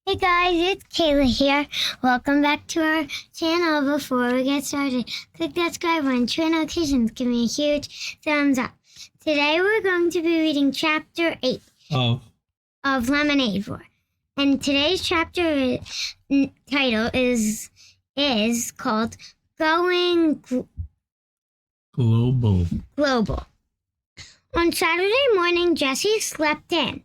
Hey guys, it's Kayla here. Welcome back to our channel. Before we get started, click that subscribe button, turn notifications, give me a huge thumbs up. Today we're going to be reading chapter 8 of Lemonade War. And today's chapter title is called Going Global. On Saturday morning, Jessie slept in.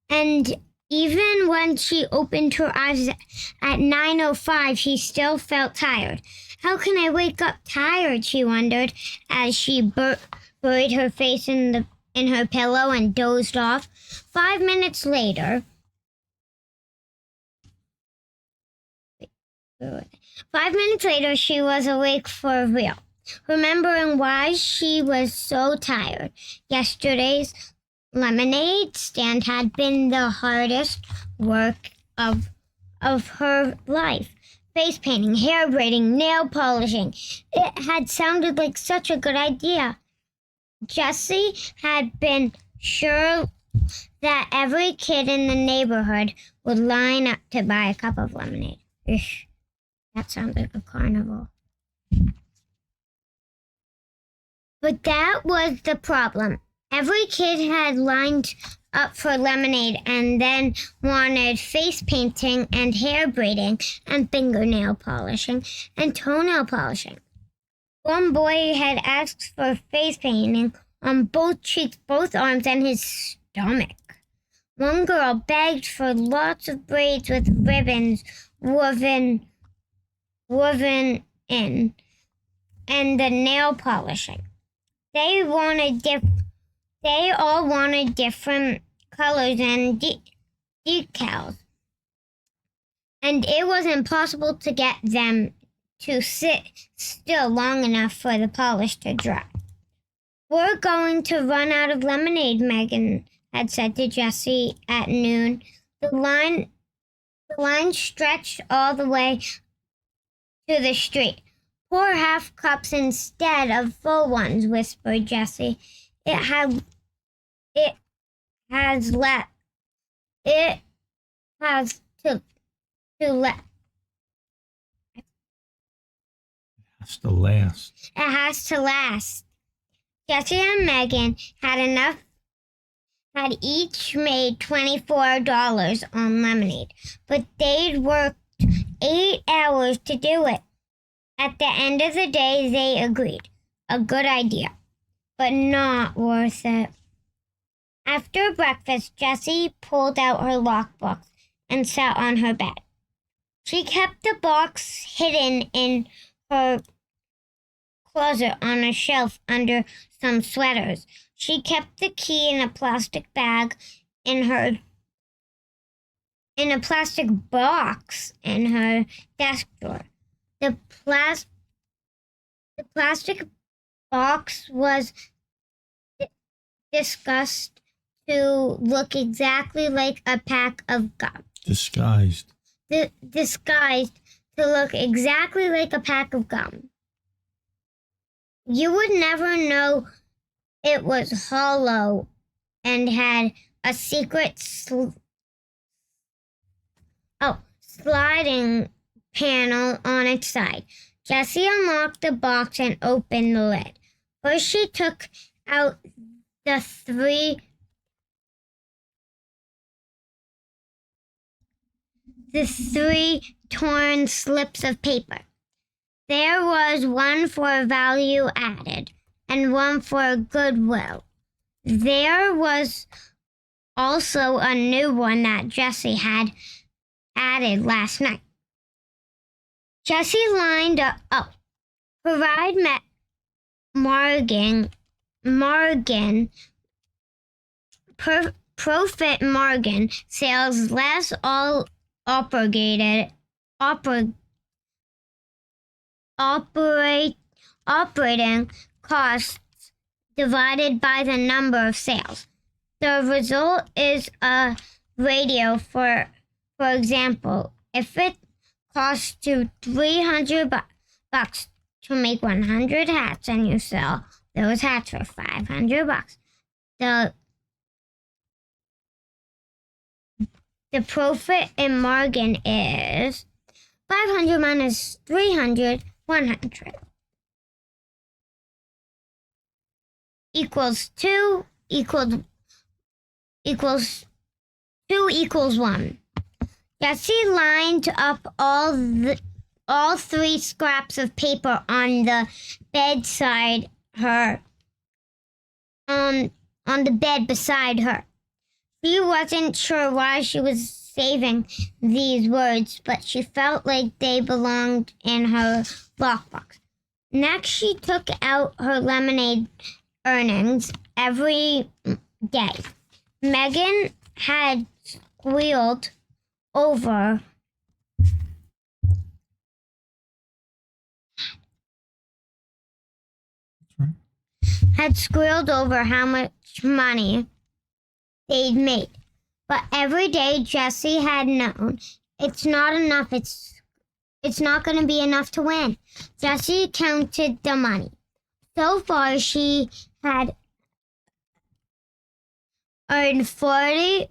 And even when she opened her eyes at 9:05, she still felt tired. How can I wake up tired, she wondered, as she buried her face in her pillow and dozed off. 5 minutes later, she was awake for real, remembering why she was so tired. Yesterday's lemonade stand had been the hardest work of her life. Face painting, hair braiding, nail polishing. It had sounded like such a good idea. Jessie had been sure that every kid in the neighborhood would line up to buy a cup of lemonade. Ish, that sounds like a carnival. But that was the problem. Every kid had lined up for lemonade and then wanted face painting and hair braiding and fingernail polishing and toenail polishing. One boy had asked for face painting on both cheeks, both arms, and his stomach. One girl begged for lots of braids with ribbons woven in, and the nail polishing. They all wanted different colors and decals, and it was impossible to get them to sit still long enough for the polish to dry. We're going to run out of lemonade, Megan had said to Jessie at noon. The line stretched all the way to the street. Pour half cups instead of full ones, whispered Jessie. It has to last. Jessie and Megan had each made $24 on lemonade, but they'd worked 8 hours to do it. At the end of the day, they agreed. A good idea, but not worth it. After breakfast, Jessie pulled out her lockbox and sat on her bed. She kept the box hidden in her closet on a shelf under some sweaters. She kept the key in a plastic bag in a plastic box in her desk drawer. The plastic box was discussed to look exactly like a pack of gum. Disguised to look exactly like a pack of gum. You would never know it was hollow and had a secret sliding panel on its side. Jessie unlocked the box and opened the lid. First, she took out the three torn slips of paper. There was one for value added and one for goodwill. There was also a new one that Jessie had added last night. Jessie lined up. Provide profit margin, sales less all operating costs divided by the number of sales. The result is a radio, for example. If it costs you $300 to make 100 hats and you sell those hats for $500, the the profit in margin is 500 minus 300, 100. Equals 2 equals 2 equals 1. Jessie lined up all 3 scraps of paper on the bedside her. On the bed beside her. She wasn't sure why she was saving these words, but she felt like they belonged in her lockbox. Next, she took out her lemonade earnings every day. Megan had squealed over how much money they'd made. But every day Jessie had known it's not enough. It's not going to be enough to win. Jessie counted the money. So far she had earned $40.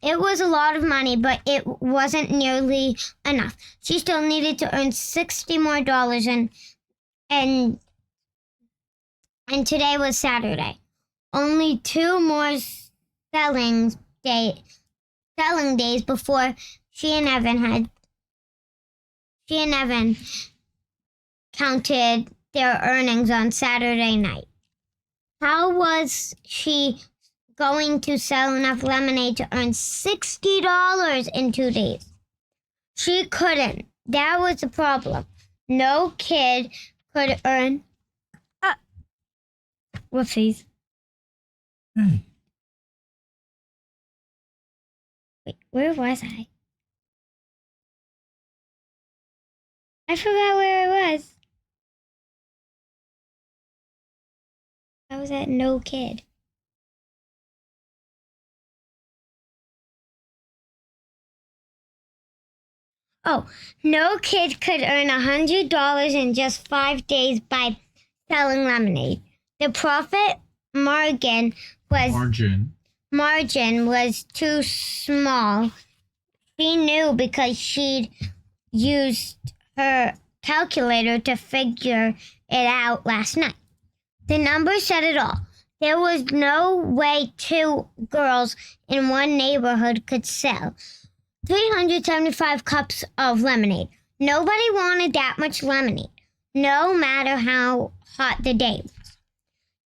It was a lot of money, but it wasn't nearly enough. She still needed to earn $60 more, and today was Saturday. Only 2 more selling days before she and Evan counted their earnings on Saturday night. How was she going to sell enough lemonade to earn $60 in 2 days? She couldn't. That was the problem. No kid could earn. Whoopsies. Hey. Wait, where was I? I forgot where I was. I was at no kid. Oh, no kid could earn $100 in just 5 days by selling lemonade. The profit margin was too small. She knew because she'd used her calculator to figure it out last night. The number said it all. There was no way 2 girls in one neighborhood could sell 375 cups of lemonade. Nobody wanted that much lemonade, no matter how hot the day was.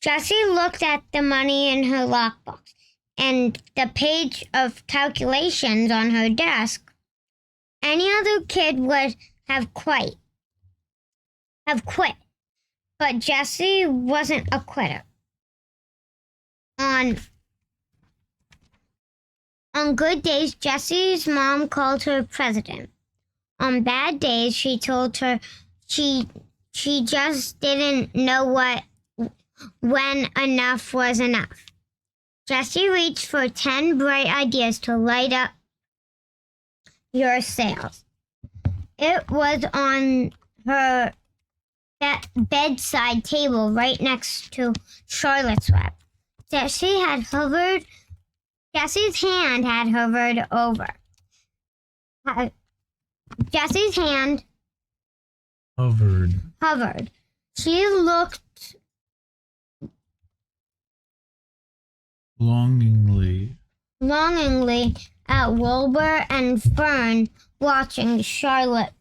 Jessie looked at the money in her lockbox and the page of calculations on her desk. Any other kid would have quit. But Jessie wasn't a quitter. On good days, Jessie's mom called her president. On bad days, she told her she just didn't know when enough was enough. Jessie reached for 10 bright ideas to light up your sales. It was on her bedside table right next to Charlotte's Web. Jesse's hand had hovered over. Jessie's hand hovered. She looked longingly at Wilbur and Fern, watching Charlotte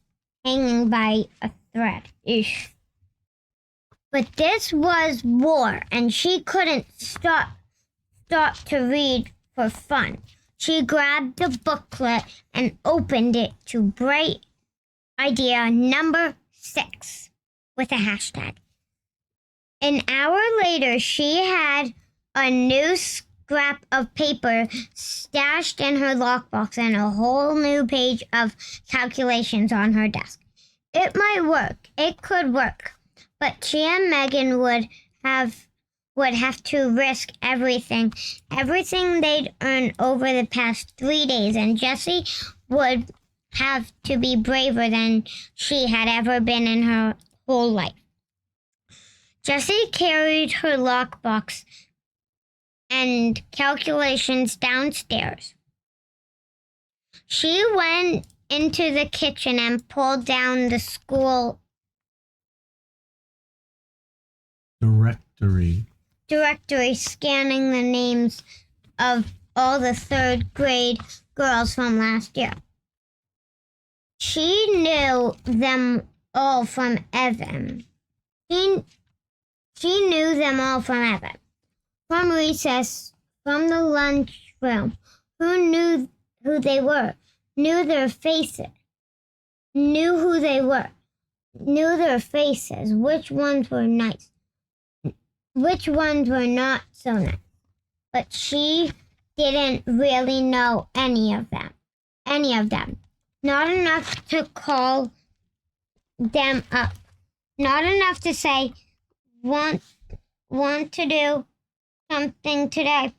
hanging by a thread. Eesh. But this was war, and she couldn't stop to read for fun. She grabbed the booklet and opened it to bright idea number 6 with a hashtag. An hour later, she had a new scrap of paper stashed in her lockbox and a whole new page of calculations on her desk. It might work. It could work. But she and Megan would have to risk everything they'd earned over the past 3 days, and Jessie would have to be braver than she had ever been in her whole life. Jessie carried her lockbox and calculations downstairs. She went into the kitchen and pulled down the school directory, scanning the names of all the third grade girls from last year. She knew them all from Evan. She knew them all from Evan. From recess, from the lunchroom. Who knew who they were? Knew their faces. Knew who they were. Knew their faces. Which ones were nice? Which ones were not so nice? But she didn't really know any of them. Not enough to call them up. Not enough to say, want to do something today.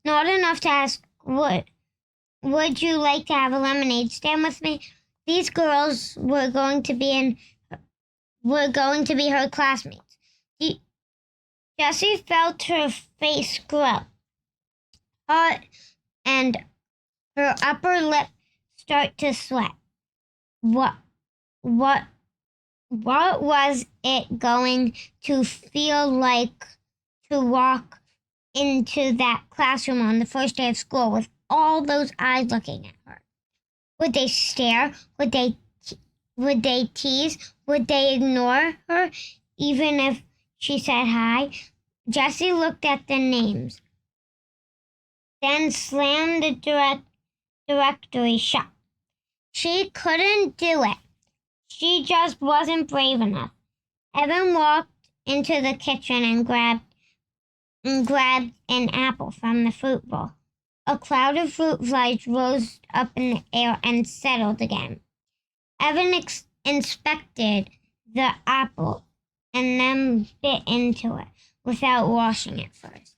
Not enough to ask, would you like to have a lemonade stand with me? These girls were going to be her classmates. Jessie felt her face grow hot and her upper lip start to sweat. What was it going to feel like to walk into that classroom on the first day of school with all those eyes looking at her? Would they stare? Would they tease? Would they ignore her even if she said hi? Jessie looked at the names, then slammed the directory shut. She couldn't do it. She just wasn't brave enough. Evan walked into the kitchen and grabbed an apple from the fruit bowl. A cloud of fruit flies rose up in the air and settled again. Evan inspected the apple and then bit into it without washing it first.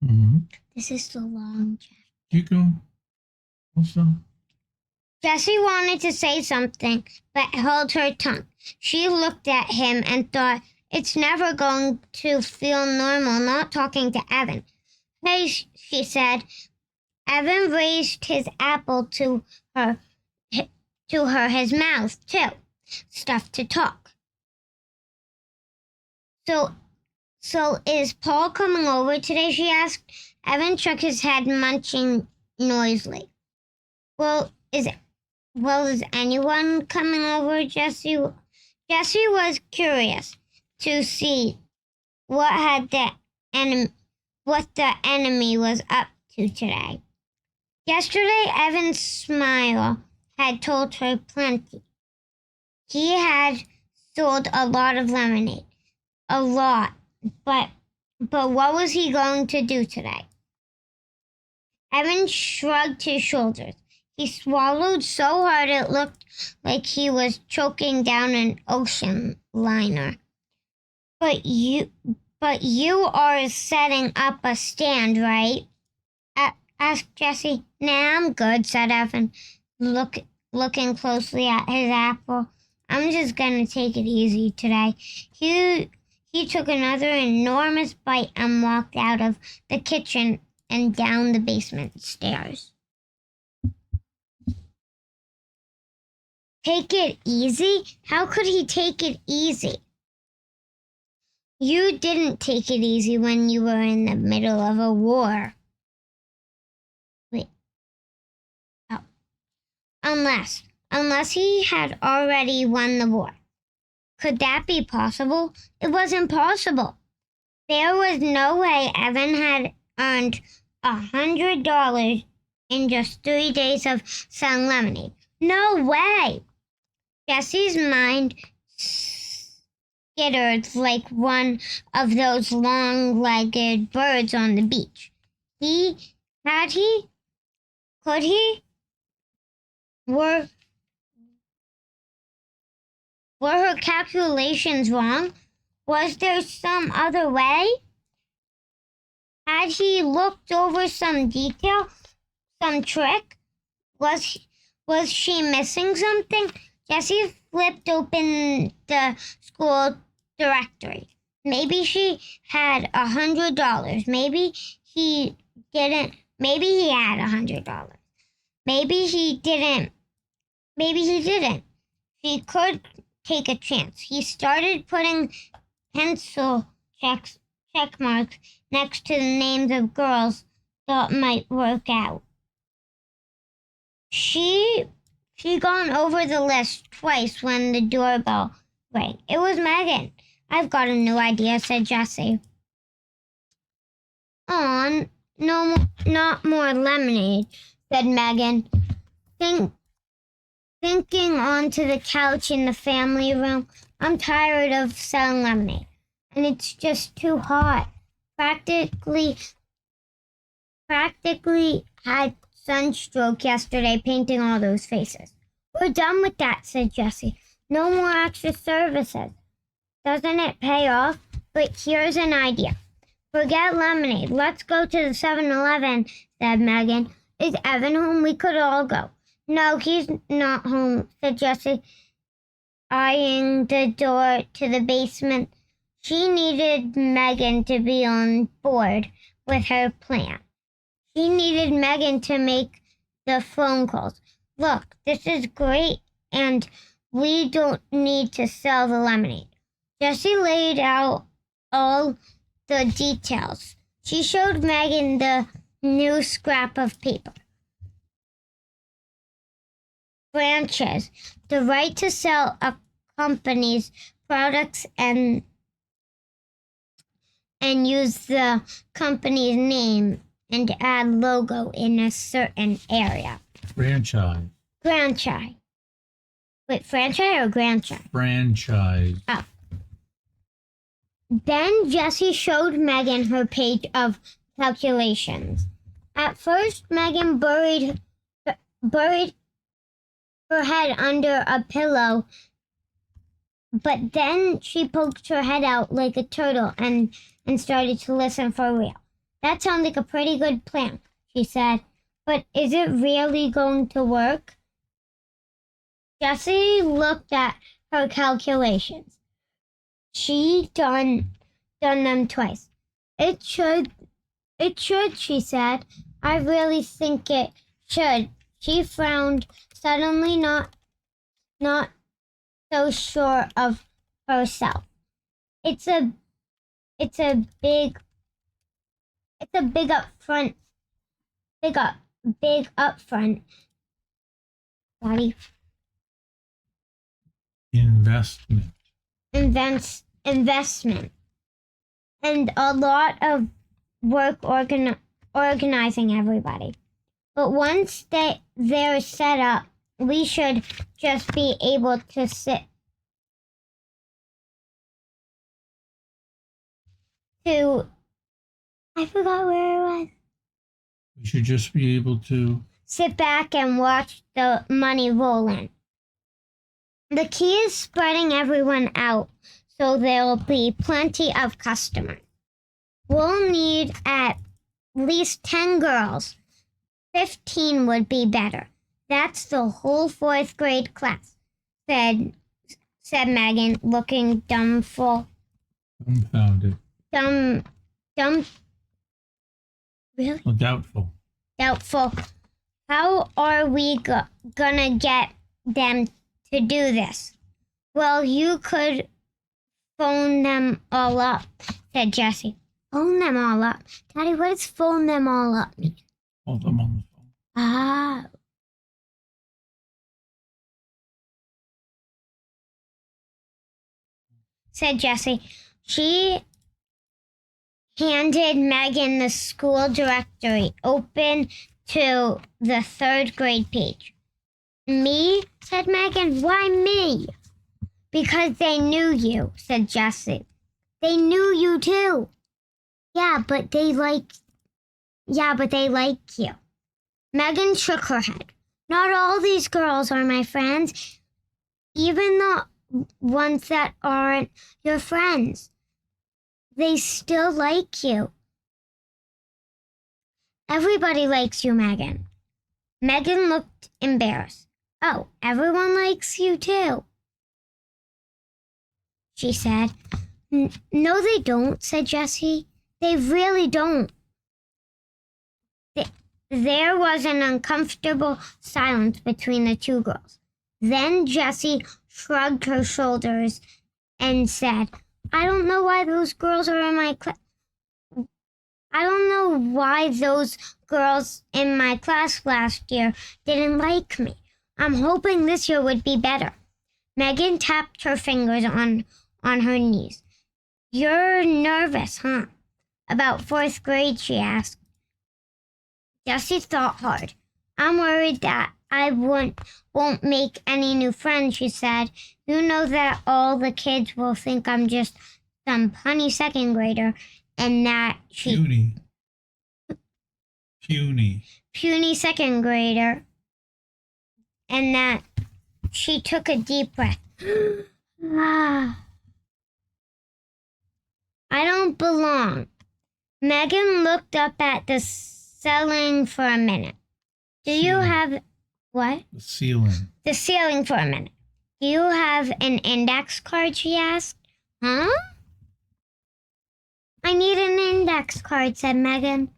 Mm-hmm. This is so long, Jeff. Keep going. Also. Jessie wanted to say something, but held her tongue. She looked at him and thought, it's never going to feel normal not talking to Evan. Hey, she said. Evan raised his apple to his mouth, too. Stuff to talk. So is Paul coming over today, she asked. Evan shook his head, munching noisily. Well, is anyone coming over, Jessie? Jessie was curious to see what the enemy was up to today. Yesterday, Evan's smile had told her plenty. He had sold a lot of lemonade. A lot. But what was he going to do today? Evan shrugged his shoulders. He swallowed so hard it looked like he was choking down an ocean liner. But you are setting up a stand, right? Asked Jessie. Nah, I'm good, said Evan, looking closely at his apple. I'm just gonna take it easy today. He took another enormous bite and walked out of the kitchen and down the basement stairs. Take it easy? How could he take it easy? You didn't take it easy when you were in the middle of a war. Wait. Oh. Unless he had already won the war. Could that be possible? It was impossible. There was no way Evan had earned $100 in just 3 days of selling lemonade. No way! Jessie's mind skittered like one of those long-legged birds on the beach. Could he? Were her calculations wrong? Was there some other way? Had he looked over some detail, some trick? Was she missing something? Jessie flipped open the school directory. Maybe she had $100. Maybe he didn't. Maybe he had $100. Maybe he didn't. Maybe he didn't. He could take a chance. He started putting pencil check marks next to the names of girls thought might work out. She gone over the list twice when the doorbell rang. It was Megan. I've got a new idea, said Jessie. On, no, not more lemonade, said Megan, thinking onto the couch in the family room. I'm tired of selling lemonade, and it's just too hot. Practically had sunstroke yesterday painting all those faces. We're done with that, said Jessie. No more extra services. Doesn't it pay off? But here's an idea. Forget lemonade. Let's go to the 7-Eleven, said Megan. Is Evan home? We could all go. No, he's not home, said Jessie, eyeing the door to the basement. She needed Megan to be on board with her plan. She needed Megan to make the phone calls. Look, this is great, and we don't need to sell the lemonade. Jessie laid out all the details. She showed Megan the new scrap of paper. Franchise, the right to sell a company's products and use the company's name and add logo in a certain area. Franchise. Franchise. Wait, franchise or grandchild? Franchise. Oh. Then Jessie showed Megan her page of calculations. At first, Megan buried her head under a pillow, but then she poked her head out like a turtle and started to listen for real. That sounds like a pretty good plan, she said, but is it really going to work? Jessie looked at her calculations. She done them twice. It should, she said. I really think it should. She frowned, suddenly not so sure of herself. It's a big upfront. Big upfront. Daddy. Investment. And a lot of work organizing everybody. But once they're set up, we should just be able to I forgot where it was. We should just be able to sit back and watch the money roll in. The key is spreading everyone out so there'll be plenty of customers. We'll need at least 10 girls. 15 would be better. That's the whole 4th grade class, said Megan, looking dumbfounded. Really? Well, doubtful. How are we gonna get them to do this? Well, you could phone them all up, said Jessie. Phone them all up? Daddy, what does phone them all up mean? Call them on the phone. Ah. Said Jessie. She handed Megan the school directory, open to the 3rd grade page. Me? Said Megan. Why me? Because they knew you, said Jessie. They knew you too. Yeah, but they like you. Megan shook her head. Not all these girls are my friends, even the ones that aren't your friends. They still like you. Everybody likes you, Megan. Megan looked embarrassed. Oh, everyone likes you too, she said. No, they don't, said Jessie. They really don't. There was an uncomfortable silence between the two girls. Then Jessie shrugged her shoulders and said, I don't know why those girls are in my class. I don't know why those girls in my class last year didn't like me. I'm hoping this year would be better. Megan tapped her fingers on her knees. You're nervous, huh? About 4th grade, she asked. Jessie thought hard. I'm worried that I won't make any new friends, she said. You know that all the kids will think I'm just some punny 2nd grader and that Puny 2nd grader, and that she took a deep breath. I don't belong. Megan looked up at the ceiling for a minute. You have what? The ceiling. The ceiling for a minute. Do you have an index card, she asked. Huh? I need an index card, said Megan.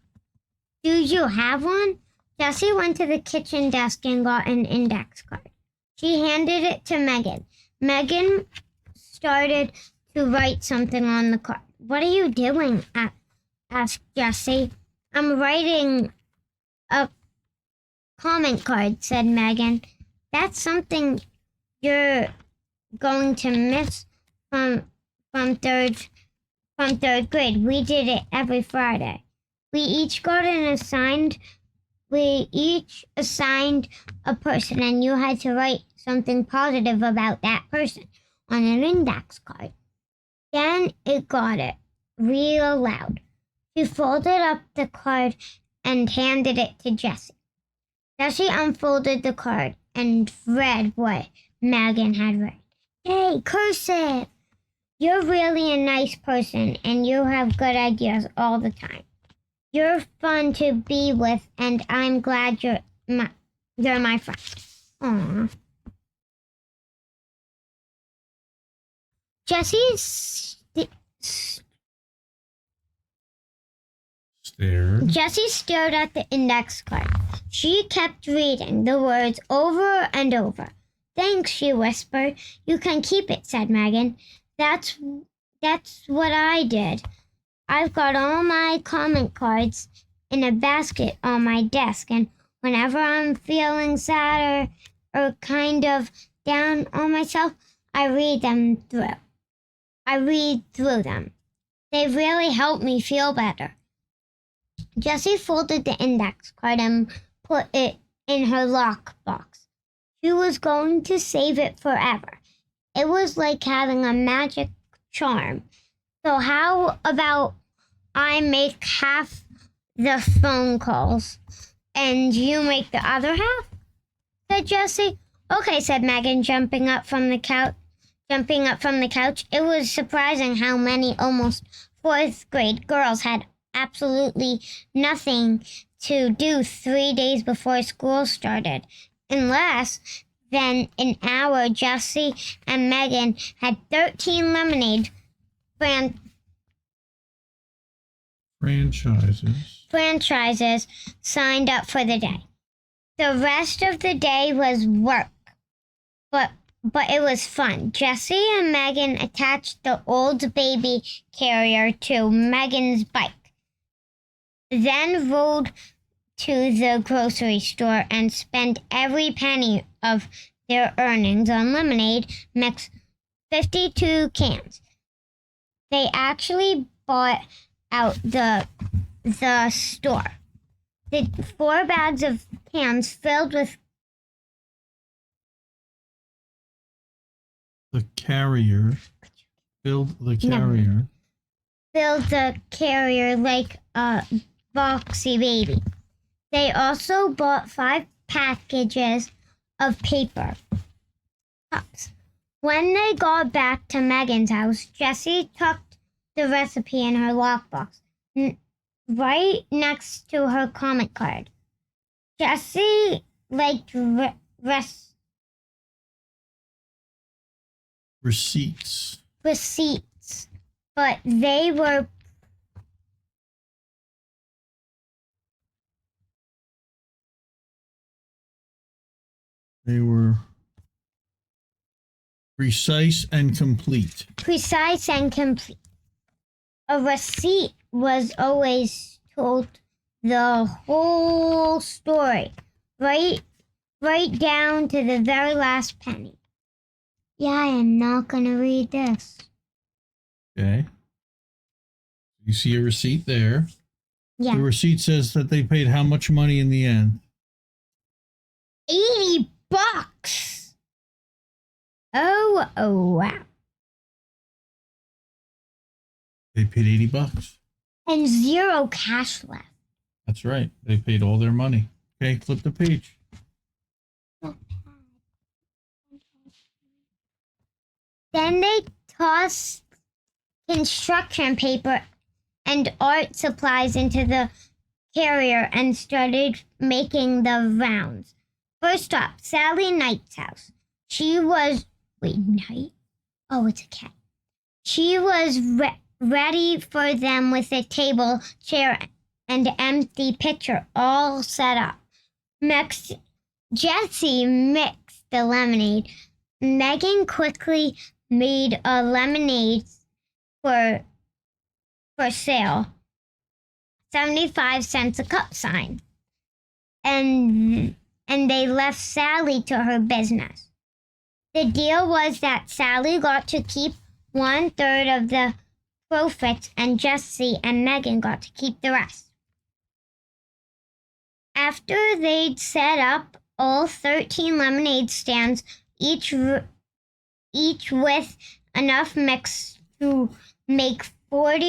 Do you have one? Jessie went to the kitchen desk and got an index card. She handed it to Megan. Megan started to write something on the card. What are you doing? Asked Jessie. I'm writing a comment card, said Megan. That's something you're going to miss from third grade. We did it every Friday. We each assigned a person, and you had to write something positive about that person on an index card. Then it got it real loud. She folded up the card and handed it to Jessie. Jessie unfolded the card and read what Megan had written. Hey, cursive! You're really a nice person, and you have good ideas all the time. You're fun to be with, and I'm glad you're my friend. Aww. Jessie stared at the index card. She kept reading the words over and over. Thanks, she whispered. You can keep it, said Megan. That's what I did. I've got all my comment cards in a basket on my desk, and whenever I'm feeling sad or kind of down on myself, I read through them. They really help me feel better. Jessie folded the index card and put it in her lockbox. She was going to save it forever. It was like having a magic charm. So how about I make half the phone calls and you make the other half? Said Jessie. Okay, said Megan, jumping up from the couch. It was surprising how many almost 4th grade girls had absolutely nothing to do 3 days before school started. In less than an hour, Jessie and Megan had 13 lemonade franchises signed up for the day. The rest of the day was work, but it was fun. Jessie and Megan attached the old baby carrier to Megan's bike, then rode to the grocery store and spent every penny of their earnings on lemonade, mixed 52 cans. They actually bought out the store. The 4 bags of cans filled the carrier like a boxy baby. They also bought 5 packages of paper cups. When they got back to Megan's house, Jessie tucked the recipe in her lockbox, right next to her comment card. Jessie liked receipts. but they were precise and complete. precise and complete. A receipt was always told the whole story, right down to the very last penny. Yeah, I am not going to read this. Okay. You see a receipt there. Yeah. The receipt says that they paid how much money in the end? $80. Oh, wow. They paid $80. And 0 cash left. That's right. They paid all their money. Okay, flip the page. Then they tossed construction paper and art supplies into the carrier and started making the rounds. First stop, Sally Knight's house. She was... Wait, Knight? Oh, it's a cat. She was ready for them with a table, chair, and empty pitcher all set up. Jessie mixed the lemonade. Megan quickly made a lemonade for sale. 75 cents a cup sign. And they left Sally to her business. The deal was that Sally got to keep 1/3 of the profits and Jessie and Megan got to keep the rest. After they'd set up all 13 lemonade stands, each with enough mix to make 4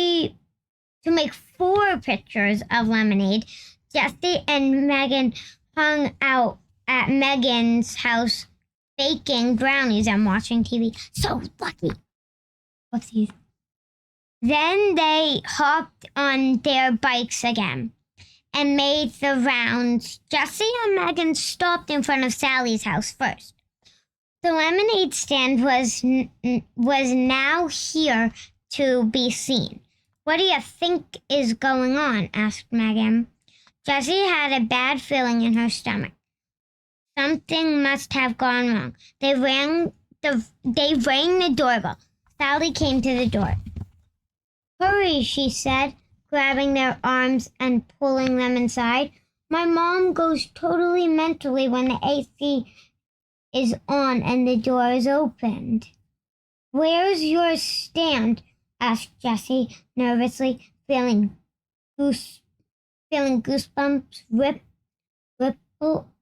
pitchers of lemonade, Jessie and Megan hung out at Megan's house baking brownies and watching TV. So lucky. Whoopsies. Then they hopped on their bikes again and made the rounds. Jessie and Megan stopped in front of Sally's house first. The lemonade stand was now here to be seen. What do you think is going on? Asked Megan. Jessie had a bad feeling in her stomach. Something must have gone wrong. They rang the doorbell. Sally came to the door. Hurry, she said, grabbing their arms and pulling them inside. My mom goes totally mentally when the AC is on and the door is opened. Where's your stand? Asked Jessie nervously, feeling goosebumps ripple.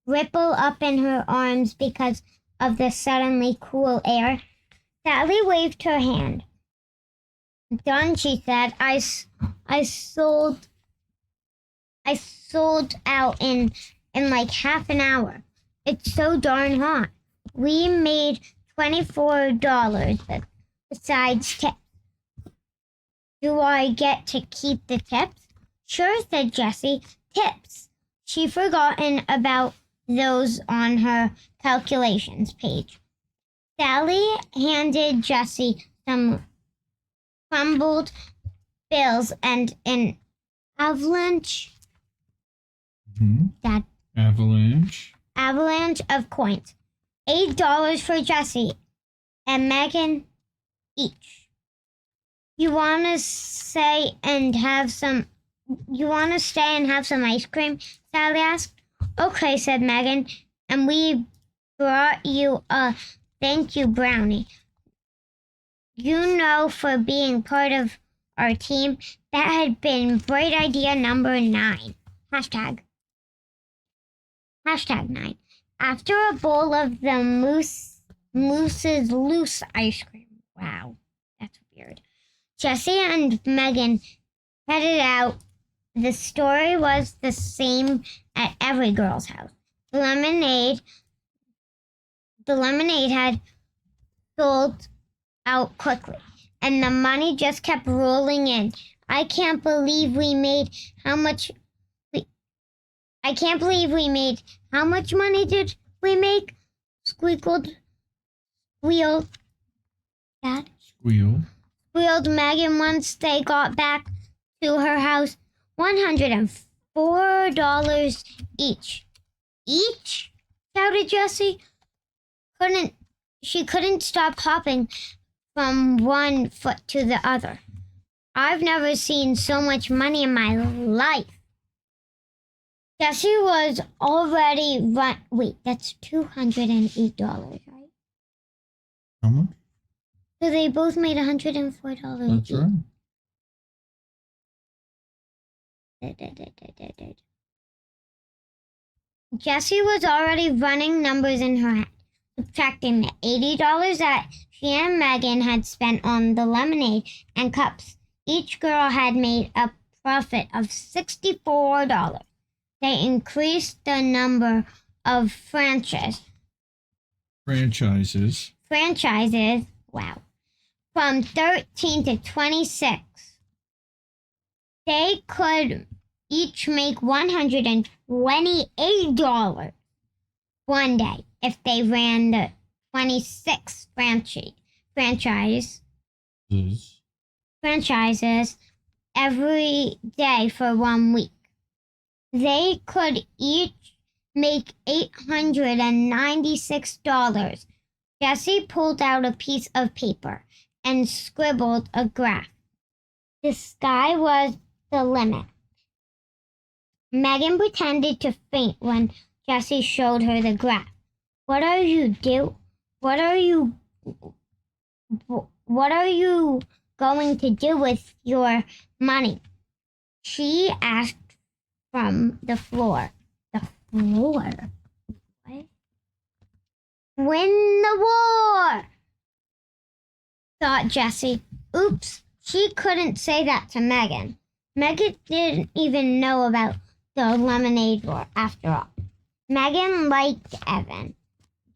Ripple up in her arms because of the suddenly cool air. Sally waved her hand. Done, she said. I sold out in like half an hour. It's so darn hot. We made $24 besides tips. Do I get to keep the tips? Sure, said Jessie. Tips. She'd forgotten about those on her calculations page. Sally handed Jessie some crumbled bills and an avalanche. That avalanche of coins. $8 for Jessie and Megan each. You want to stay and have some ice cream? Sally asked. Okay, said Megan, and we brought you a thank you brownie. You know, for being part of our team, that had been bright idea number 9. Hashtag 9. After a bowl of the Moose's loose ice cream. Wow, that's weird. Jessie and Megan headed out. The story was the same at every girl's house. The lemonade had sold out quickly, and the money just kept rolling in. I can't believe we made how much money did we make? Squealed squealed. Dad? Squeal. Squealed Megan once they got back to her house. $104 each. Each? Shouted Jessie. She couldn't stop hopping from one foot to the other. I've never seen so much money in my life. Jessie was already wait, that's $208, right? How much? So they both made $104 That's each. right. Jessie was already running numbers in her head, subtracting the $80 that she and Megan had spent on the lemonade and cups. Each girl had made a profit of $64. They increased the number of franchises, wow, from 13 to 26. They could each make $128 one day if they ran the 26 franchises every day for 1 week. They could each make $896. Jessie pulled out a piece of paper and scribbled a graph. The sky was the limit. Megan pretended to faint when Jessie showed her the graph. What are you going to do with your money? She asked from the floor. The floor? What? Win the war, thought Jessie. Oops, she couldn't say that to Megan. Megan didn't even know about the lemonade war after all. Megan liked Evan.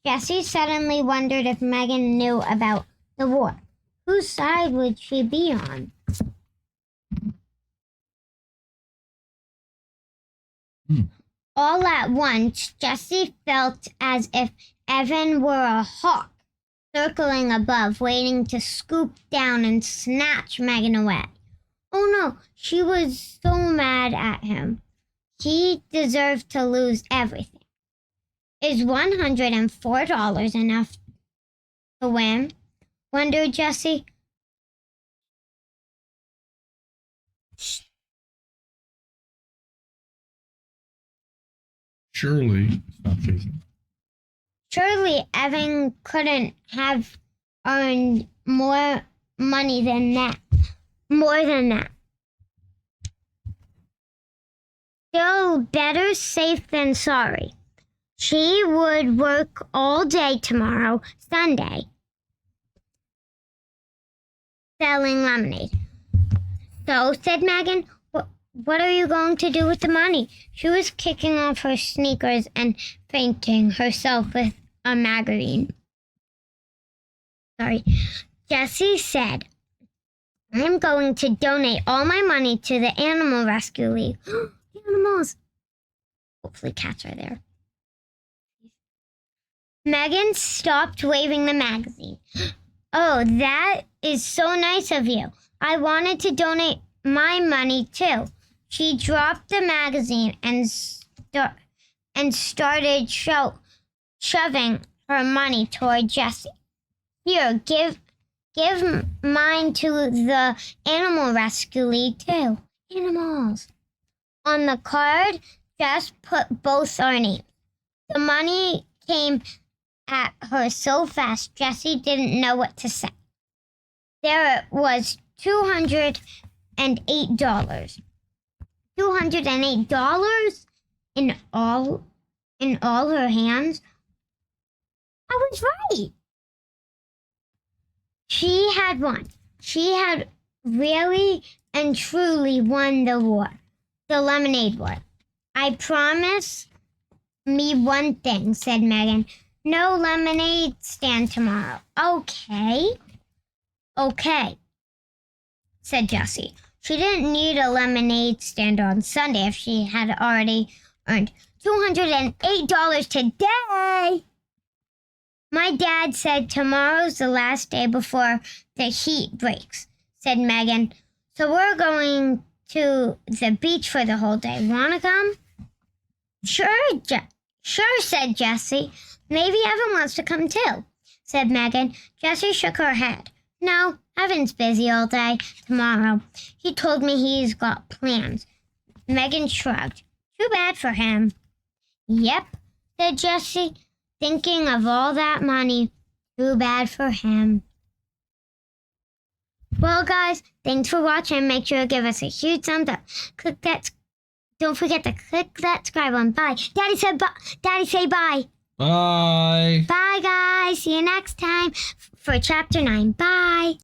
Jessie suddenly wondered if Megan knew about the war. Whose side would she be on? All at once, Jessie felt as if Evan were a hawk, circling above, waiting to scoop down and snatch Megan away. Oh no, she was so mad at him. He deserved to lose everything. Is $104 enough to win? Wondered Jessie. Surely, stop shaking. Surely Evan couldn't have earned more money than that. More than that. Still, better safe than sorry. She would work all day tomorrow, Sunday, selling lemonade. So, said Megan, what are you going to do with the money? She was kicking off her sneakers and painting herself with a magazine. Jessie said, I'm going to donate all my money to the Animal Rescue League. Animals. Hopefully cats are there. Megan stopped waving the magazine. Oh, that is so nice of you. I wanted to donate my money too. She dropped the magazine and started shoving her money toward Jessie. Here, give mine to the Animal Rescue League too. Animals. On the card, Jess put both our names. The money came at her so fast, Jessie didn't know what to say. There it was, $208. $208 in all her hands. I was right. She had won. She had really and truly won the war, the lemonade war. I promise me one thing, said Megan. No lemonade stand tomorrow. Okay, said Jessie. She didn't need a lemonade stand on Sunday if she had already earned $208 today. My dad said tomorrow's the last day before the heat breaks, said Megan. So we're going to the beach for the whole day. Wanna come? Sure, said Jessie. Maybe Evan wants to come too, said Megan. Jessie shook her head. No, Evan's busy all day tomorrow. He told me he's got plans. Megan shrugged. Too bad for him. Yep, said Jessie, thinking of all that money. Too bad for him. Well, guys, thanks for watching. Make sure to give us a huge thumbs up. Don't forget to click that subscribe button. Bye. Daddy said bye. Daddy, say bye. Bye. Bye, guys. See you next time for Chapter 9. Bye.